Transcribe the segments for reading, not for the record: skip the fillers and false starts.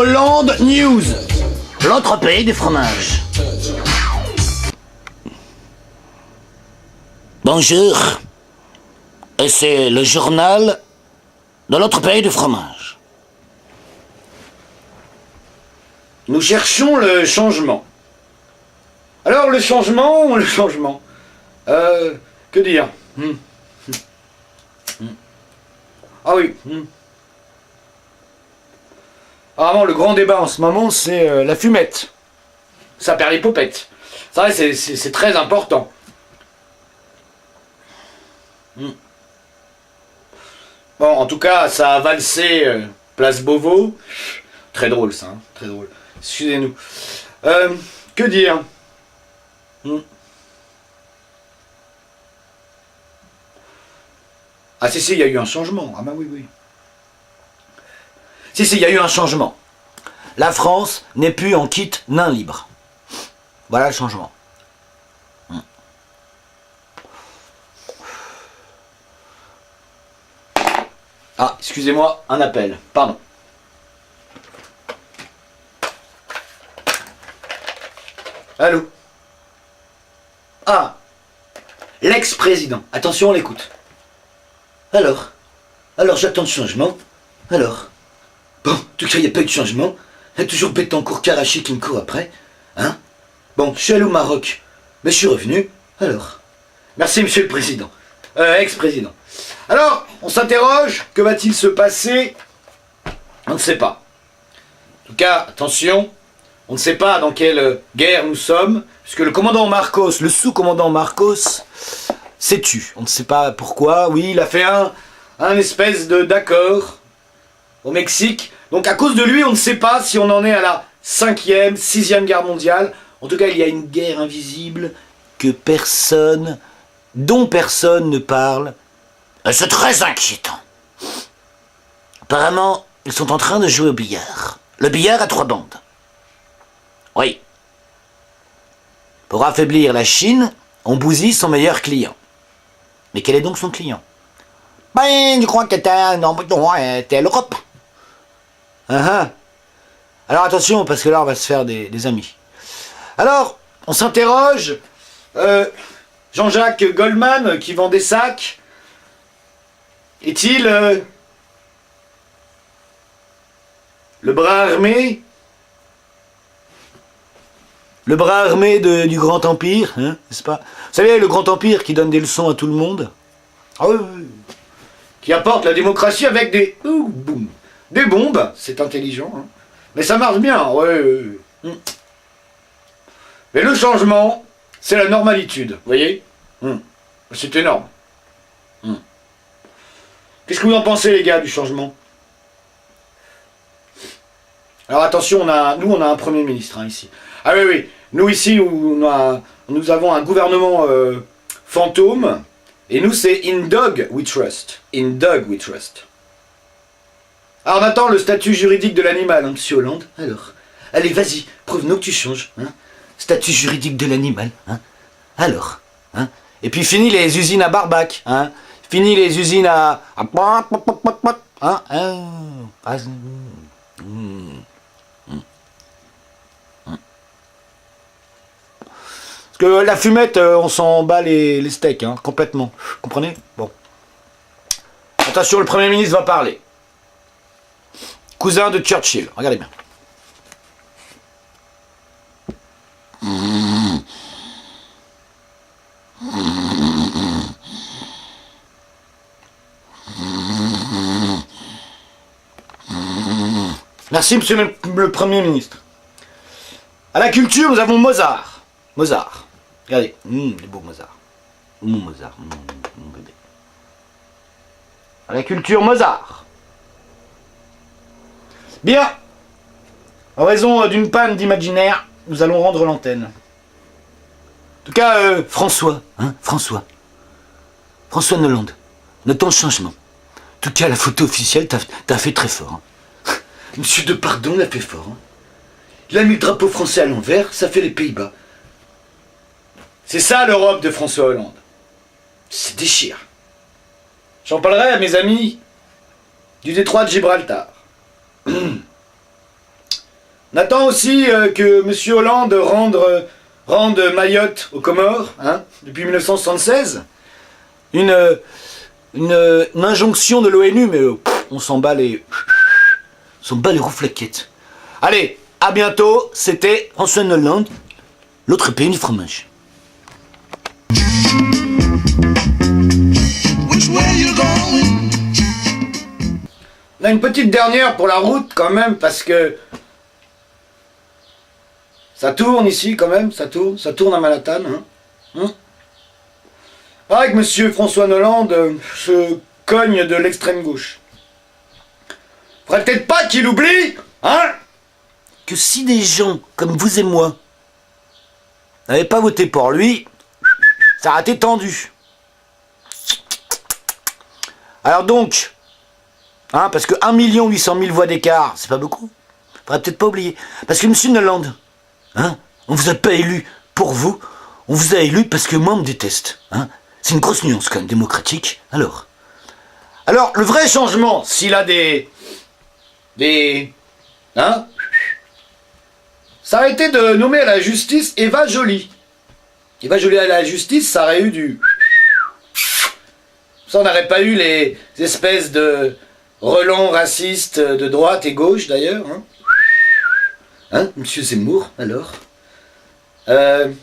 Hollande News, l'autre pays du fromage. Bonjour, et c'est le journal de l'autre pays du fromage. Nous cherchons le changement. Alors le changement, que dire Ah oui. Apparemment, le grand débat en ce moment, c'est la fumette. Ça perd les popettes. Ça, c'est très important. Bon, en tout cas, ça a valsé place Beauvau. Très drôle, ça. Hein, très drôle. Excusez-nous. Que dire Ah si, il y a eu un changement. Ah bah oui. Si, il y a eu un changement. La France n'est plus en kit nain libre. Voilà le changement. Ah, excusez-moi, un appel. Pardon. Allô? Ah, l'ex-président. Attention, on l'écoute. Alors j'attends le changement. Alors bon, en tout cas, il n'y a pas eu de changement. Il y a toujours Bettencourt Karachi qui me court après. Hein? Bon, je suis allé au Maroc, mais je suis revenu. Alors merci, monsieur le président. Ex-président. Alors, on s'interroge, que va-t-il se passer? On ne sait pas. En tout cas, attention, on ne sait pas dans quelle guerre nous sommes, puisque le commandant Marcos, le sous-commandant Marcos, s'est tu. On ne sait pas pourquoi. Oui, il a fait un espèce d'accord au Mexique. Donc à cause de lui, on ne sait pas si on en est à la 5e, 6e guerre mondiale. En tout cas, il y a une guerre invisible dont personne ne parle. C'est très inquiétant. Apparemment, ils sont en train de jouer au billard. Le billard à 3 bandes. Oui. Pour affaiblir la Chine, on bousille son meilleur client. Mais quel est donc son client? Ben, je crois que t'es l'Europe. Alors attention, parce que là, on va se faire des amis. Alors, on s'interroge. Jean-Jacques Goldman, qui vend des sacs, est-il le bras armé? Le bras armé du Grand Empire, hein, n'est-ce pas? Vous savez, le Grand Empire qui donne des leçons à tout le monde. Ah oui. Qui apporte la démocratie avec des bombes, c'est intelligent, hein. Mais ça marche bien, ouais. Mais le changement, c'est la normalitude, vous voyez? C'est énorme. Qu'est-ce que vous en pensez, les gars, du changement? Alors attention, nous on a un Premier ministre, hein, ici. Ah oui, nous ici, nous avons un gouvernement fantôme, et nous c'est In Dog We Trust. In Dog We Trust. Alors on attend le statut juridique de l'animal, hein, monsieur Hollande. Alors, allez, vas-y, prouve-nous que tu changes. Hein. Statut juridique de l'animal. Hein. Alors, hein. Et puis fini les usines à barbac. Hein. Fini les usines à... Hein. Parce que la fumette, on s'en bat les steaks, hein, complètement. Vous comprenez? Bon. Attention, le Premier ministre va parler. Cousin de Churchill, regardez bien. Merci, monsieur le Premier ministre. À la culture, nous avons Mozart. Regardez, il est beau Mozart. Mozart, mon bébé. À la culture, Mozart. Bien. En raison d'une panne d'imaginaire, nous allons rendre l'antenne. En tout cas, François Hollande, notons le changement. En tout cas, la photo officielle, t'as fait très fort. Hein. Monsieur Depardon l'a fait fort. Hein. Il a mis le drapeau français à l'envers, ça fait les Pays-Bas. C'est ça l'Europe de François Hollande. C'est déchire. J'en parlerai à mes amis du détroit de Gibraltar. On attend aussi que M. Hollande rende Mayotte aux Comores, hein, depuis 1976. Une injonction de l'ONU, mais on s'en bat les rouflaquettes. Allez, à bientôt, c'était François Hollande, l'autre pays du fromage. On a une petite dernière pour la route quand même, parce que ça tourne ici quand même, ça tourne à Manhattan. Pareil que monsieur François Hollande se cogne de l'extrême gauche. Faudrait peut-être pas qu'il oublie, hein, que si des gens comme vous et moi n'avaient pas voté pour lui, ça aurait été tendu. Alors donc, hein, parce que 1 800 000 voix d'écart, c'est pas beaucoup. Faudrait peut-être pas oublier. Parce que monsieur Hollande, hein, on vous a pas élu pour vous, on vous a élu parce que moi on me déteste. Hein. C'est une grosse nuance quand même, démocratique. Alors, le vrai changement, s'il a des... Hein, ça aurait été de nommer à la justice Eva Joly. Eva Joly à la justice, ça aurait eu du... Ça, on n'aurait pas eu les espèces de relents racistes de droite et gauche, d'ailleurs. Hein, monsieur Zemmour, alors ouais.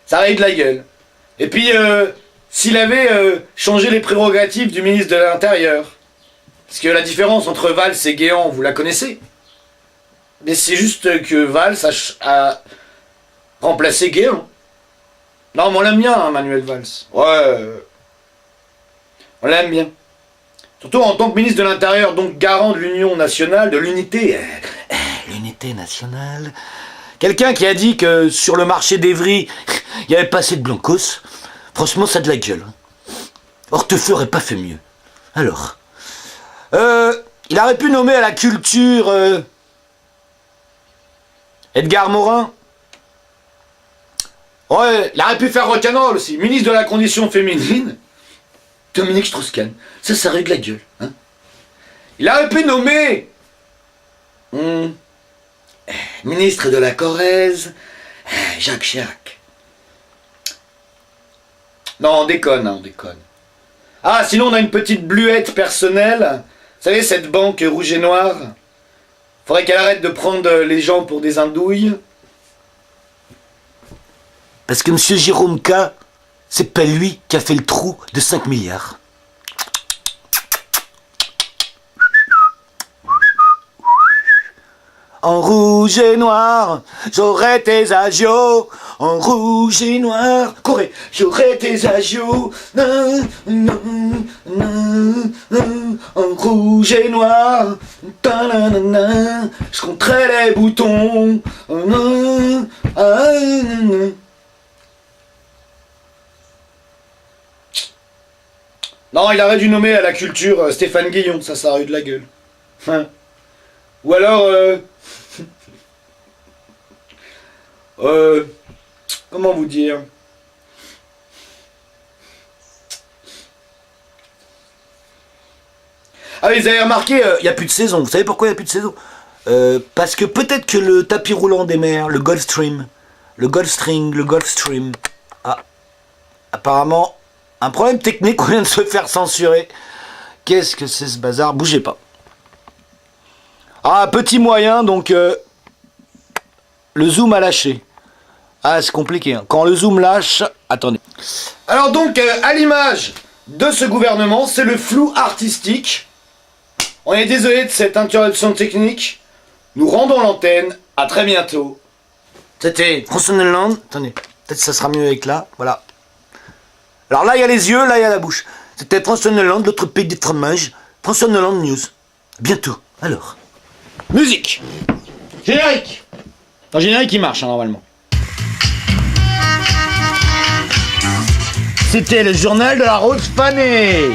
Ça aurait eu de la gueule. Et puis, s'il avait changé les prérogatives du ministre de l'Intérieur, parce que la différence entre Valls et Guéant, vous la connaissez. Mais c'est juste que Valls a remplacé Guéant. Non, mais on l'aime bien, hein, Manuel Valls. Ouais. On l'aime bien. Surtout en tant que ministre de l'Intérieur, donc garant de l'Union nationale, de l'unité. L'unité nationale. Quelqu'un qui a dit que sur le marché d'Evry, il n'y avait pas assez de blancos. Franchement, ça a de la gueule. Hortefeux aurait pas fait mieux. Alors. Il aurait pu nommer à la culture Edgar Morin. Ouais, il aurait pu faire rock'n'roll aussi. Ministre de la condition féminine, Dominique Strauss-Kahn. Ça aurait eu de la gueule. Hein. Il aurait pu nommer ministre de la Corrèze, Jacques Chirac. Non, on déconne, on déconne. Ah, sinon on a une petite bluette personnelle. Vous savez, cette banque rouge et noire. Faudrait qu'elle arrête de prendre les gens pour des andouilles. Parce que M. Jérôme K, c'est pas lui qui a fait le trou de 5 milliards. En rouge et noir, j'aurai tes agios. En rouge et noir, courez, j'aurai tes agios. En rouge et noir, je compterai les boutons. Non, il aurait dû nommer à la culture Stéphane Guillon, ça aurait eu de la gueule. Ou alors... comment vous dire? Ah oui, vous avez remarqué, il n'y a plus de saison. Vous savez pourquoi il n'y a plus de saison? Parce que peut-être que le tapis roulant des mers, le Gulfstream, le Gulfstream, a apparemment un problème technique, on vient de se faire censurer. Qu'est-ce que c'est ce bazar? Bougez pas. Ah, petit moyen, donc le zoom a lâché. Ah, c'est compliqué. Hein. Quand le zoom lâche... Attendez. Alors donc, à l'image de ce gouvernement, c'est le flou artistique. On est désolé de cette interruption technique. Nous rendons l'antenne. À très bientôt. C'était François Hollande. Attendez, peut-être ça sera mieux avec là. Voilà. Alors là, il y a les yeux, là, il y a la bouche. C'était François Hollande, l'autre pays des fromages. François Hollande News. Bientôt. Alors. Musique. Générique. Le générique, il marche, hein, normalement. C'était le journal de la Rose fanée.